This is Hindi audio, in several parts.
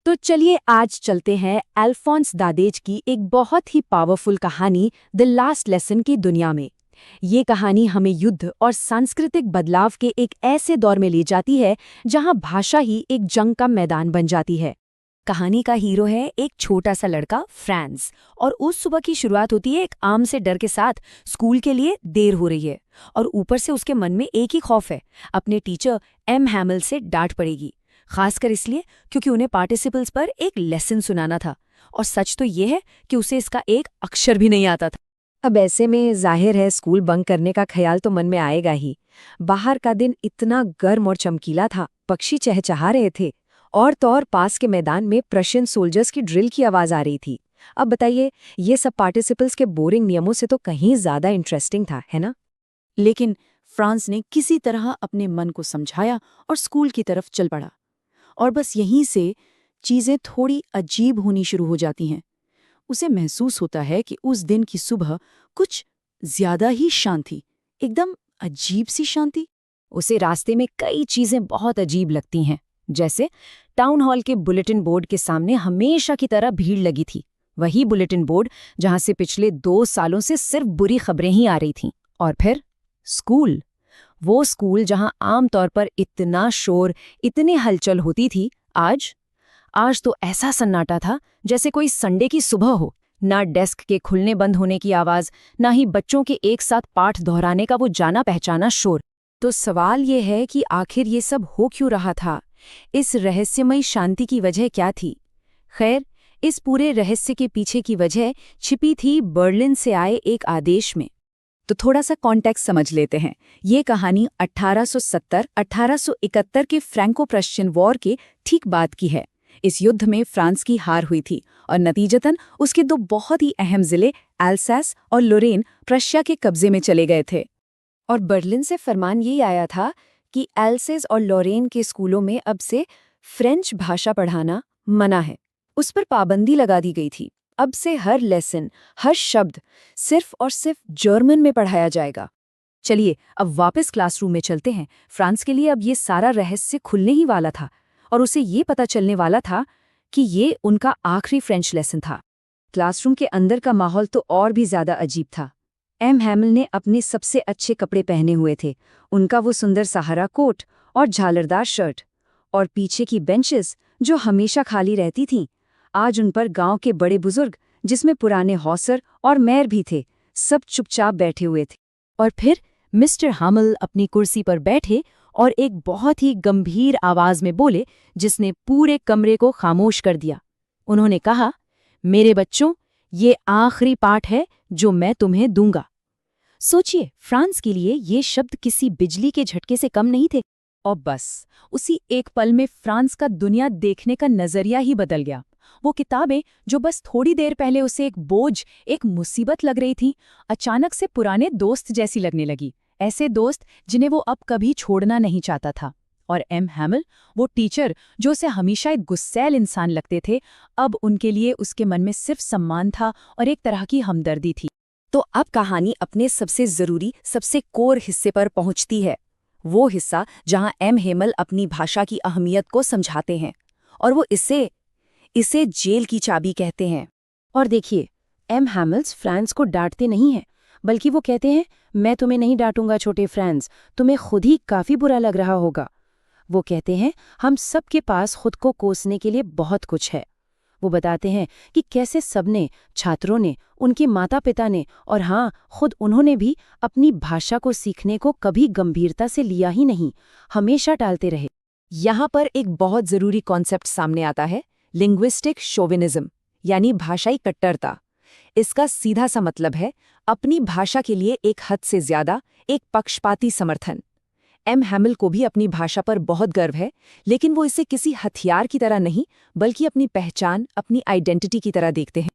तो चलिए आज चलते हैं अल्फोंस दादेज की एक बहुत ही पावरफुल कहानी द लास्ट लेसन की दुनिया में। ये कहानी हमें युद्ध और सांस्कृतिक बदलाव के एक ऐसे दौर में ले जाती है जहां भाषा ही एक जंग का मैदान बन जाती है। कहानी का हीरो है एक छोटा सा लड़का फ्रांस, और उस सुबह की शुरुआत होती है एक आम से डर के साथ। स्कूल के लिए देर हो रही है और ऊपर से उसके मन में एक ही खौफ है, अपने टीचर एम हैमिल से डांट पड़ेगी, खासकर इसलिए क्योंकि उन्हें पार्टिसिपल्स पर एक लेसन सुनाना था। और सच तो ये है कि उसे इसका एक अक्षर भी नहीं आता था। अब ऐसे में जाहिर है स्कूल बंक करने का ख्याल तो मन में आएगा ही। बाहर का दिन इतना गर्म और चमकीला था, पक्षी चहचहा रहे थे और तो और पास के मैदान में प्रशियन सोल्जर्स की ड्रिल की आवाज आ रही थी। अब बताइए, ये सब पार्टिसिपल्स के बोरिंग नियमों से तो कहीं ज्यादा इंटरेस्टिंग था, है ना? लेकिन फ्रांस ने किसी तरह अपने मन को समझाया और स्कूल की तरफ चल पड़ा। और बस यहीं से चीजें थोड़ी अजीब होनी शुरू हो जाती हैं। उसे महसूस होता है कि उस दिन की सुबह कुछ ज्यादा ही शांत थी, एकदम अजीब सी शांति। उसे रास्ते में कई चीजें बहुत अजीब लगती हैं, जैसे टाउन हॉल के बुलेटिन बोर्ड के सामने हमेशा की तरह भीड़ लगी थी। वही बुलेटिन बोर्ड जहां से पिछले 2 सालों से सिर्फ बुरी खबरें ही आ रही थीं। और फिर स्कूल, वो स्कूल जहां आमतौर पर इतना शोर, इतनी हलचल होती थी, आज तो ऐसा सन्नाटा था जैसे कोई संडे की सुबह हो। ना डेस्क के खुलने बंद होने की आवाज, ना ही बच्चों के एक साथ पाठ दोहराने का वो जाना पहचाना शोर। तो सवाल ये है कि आखिर ये सब हो क्यों रहा था? इस रहस्यमयी शांति की वजह क्या थी? खैर, इस पूरे रहस्य के पीछे की वजह छिपी थी बर्लिन से आए एक आदेश में। तो थोड़ा सा कॉन्टेक्स्ट समझ लेते हैं। ये कहानी 1870-1871 के फ्रैंको प्रशियन वॉर के ठीक बाद की है। इस युद्ध में फ्रांस की हार हुई थी और नतीजतन उसके 2 बहुत ही अहम जिले एल्सास और लोरेन प्रशिया के कब्जे में चले गए थे। और बर्लिन से फरमान ये आया था कि एल्सेस और लोरेन के स्कूलों में अब से फ्रेंच भाषा पढ़ाना मना है। उस पर पाबंदी लगा दी गई थी। अब से हर लेसन, हर शब्द सिर्फ और सिर्फ जर्मन में पढ़ाया जाएगा। चलिए अब वापस क्लासरूम में चलते हैं। फ्रांस के लिए अब ये सारा रहस्य खुलने ही वाला था और उसे ये पता चलने वाला था कि ये उनका आखिरी फ्रेंच लेसन था। क्लासरूम के अंदर का माहौल तो और भी ज्यादा अजीब था। एम हैमिल ने अपने सबसे अच्छे कपड़े पहने हुए थे, उनका वो सुंदर सहारा कोट और झालरदार शर्ट। और पीछे की बेंचेस जो हमेशा खाली रहती थीं, आज उन पर गांव के बड़े बुजुर्ग, जिसमें पुराने हौसर और मेयर भी थे, सब चुपचाप बैठे हुए थे। और फिर मिस्टर हैमिल अपनी कुर्सी पर बैठे और एक बहुत ही गंभीर आवाज में बोले, जिसने पूरे कमरे को खामोश कर दिया। उन्होंने कहा, मेरे बच्चों, ये आखिरी पाठ है जो मैं तुम्हें दूंगा। सोचिए, फ्रांस के लिए ये शब्द किसी बिजली के झटके से कम नहीं थे। और बस उसी एक पल में फ्रांस का दुनिया देखने का नजरिया ही बदल गया। वो किताबें जो बस थोड़ी देर पहले उसे एक बोझ, एक मुसीबत लग रही थी, अचानक से पुराने दोस्त जैसी लगने लगी। ऐसे दोस्त जिन्हें वो अब कभी छोड़ना नहीं चाहता था। और एम हैमिल, वो टीचर जो उसे हमेशा एक गुस्सैल इंसान लगते थे, अब उनके लिए उसके मन में सिर्फ सम्मान था और एक तरह की हमदर्दी थी। तो अब कहानी अपने सबसे जरूरी, सबसे कोर हिस्से पर पहुंचती है। वो हिस्सा जहां एम हैमिल अपनी भाषा की अहमियत को समझाते हैं। और वो इसे जेल की चाबी कहते हैं। और देखिए, एम हैमिल्स फ्रांस को डांटते नहीं हैं, बल्कि वो कहते हैं, मैं तुम्हें नहीं डांटूंगा छोटे फ्रांस, तुम्हें खुद ही काफी बुरा लग रहा होगा। वो कहते हैं, हम सबके पास खुद को कोसने के लिए बहुत कुछ है। वो बताते हैं कि कैसे सबने, छात्रों ने, उनके माता पिता ने और हाँ, खुद उन्होंने भी अपनी भाषा को सीखने को कभी गंभीरता से लिया ही नहीं, हमेशा टालते रहे। यहाँ पर एक बहुत जरूरी कॉन्सेप्ट सामने आता है, लिंग्विस्टिक शोविनिज्म, यानी भाषाई कट्टरता। इसका सीधा सा मतलब है अपनी भाषा के लिए एक हद से ज्यादा एक पक्षपाती समर्थन। एम हैमिल को भी अपनी भाषा पर बहुत गर्व है, लेकिन वो इसे किसी हथियार की तरह नहीं, बल्कि अपनी पहचान, अपनी आइडेंटिटी की तरह देखते हैं।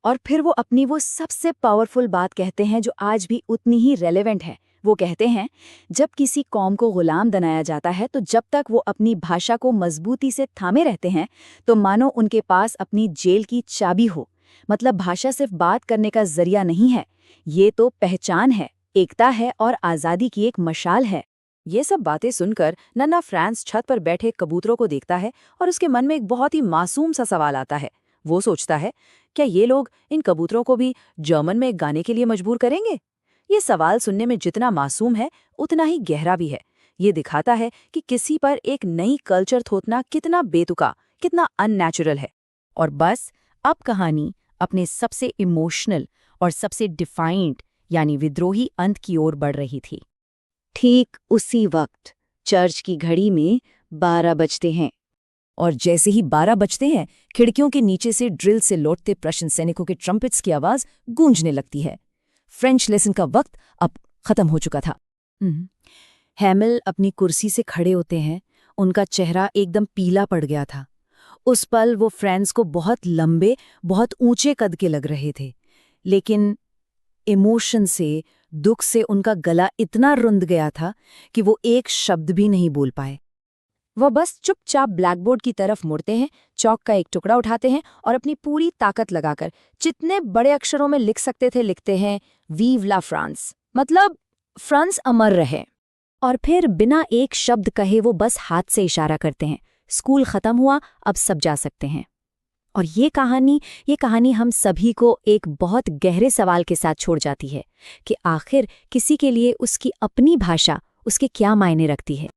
और फिर वो अपनी वो सबसे पावरफुल बात कहते हैं जो आज भी उतनी ही रेलेवेंट है। वो कहते हैं, जब किसी कौम को गुलाम बनाया जाता है तो जब तक वो अपनी भाषा को मजबूती से थामे रहते हैं तो मानो उनके पास अपनी जेल की चाबी हो। मतलब भाषा सिर्फ बात करने का जरिया नहीं है, ये तो पहचान है, एकता है और आज़ादी की एक मशाल है। ये सब बातें सुनकर नन्हा फ्रांस छत पर बैठे कबूतरों को देखता है और उसके मन में एक बहुत ही मासूम सा सवाल आता है। वो सोचता है, क्या ये लोग इन कबूतरों को भी जर्मन में गाने के लिए मजबूर करेंगे? ये सवाल सुनने में जितना मासूम है उतना ही गहरा भी है। ये दिखाता है कि किसी पर एक नई कल्चर थोपना कितना बेतुका, कितना अननेचुरल है। और बस अब कहानी अपने सबसे इमोशनल और सबसे डिफाइंड यानी विद्रोही अंत की ओर बढ़ रही थी। ठीक उसी वक्त चर्च की घड़ी में 12 बजते हैं और जैसे ही 12 बजते हैं, खिड़कियों के नीचे से ड्रिल से लौटते प्रशन सैनिकों के ट्रम्पेट्स की आवाज गूंजने लगती है। फ्रेंच लेसन का वक्त अब खत्म हो चुका था। हैमिल अपनी कुर्सी से खड़े होते हैं। उनका चेहरा एकदम पीला पड़ गया था। उस पल वो फ्रांस को बहुत लंबे, बहुत ऊंचे कद के लग रहे थे, लेकिन इमोशन से, दुख से उनका गला इतना रुंध गया था कि वो एक शब्द भी नहीं बोल पाए। वह बस चुपचाप ब्लैकबोर्ड की तरफ मुड़ते हैं, चौक का एक टुकड़ा उठाते हैं और अपनी पूरी ताकत लगाकर जितने बड़े अक्षरों में लिख सकते थे लिखते हैं, वीव ला फ्रांस, मतलब फ्रांस अमर रहे। और फिर बिना एक शब्द कहे वो बस हाथ से इशारा करते हैं, स्कूल खत्म हुआ, अब सब जा सकते हैं। और ये कहानी हम सभी को एक बहुत गहरे सवाल के साथ छोड़ जाती है कि आखिर किसी के लिए उसकी अपनी भाषा उसके क्या मायने रखती है।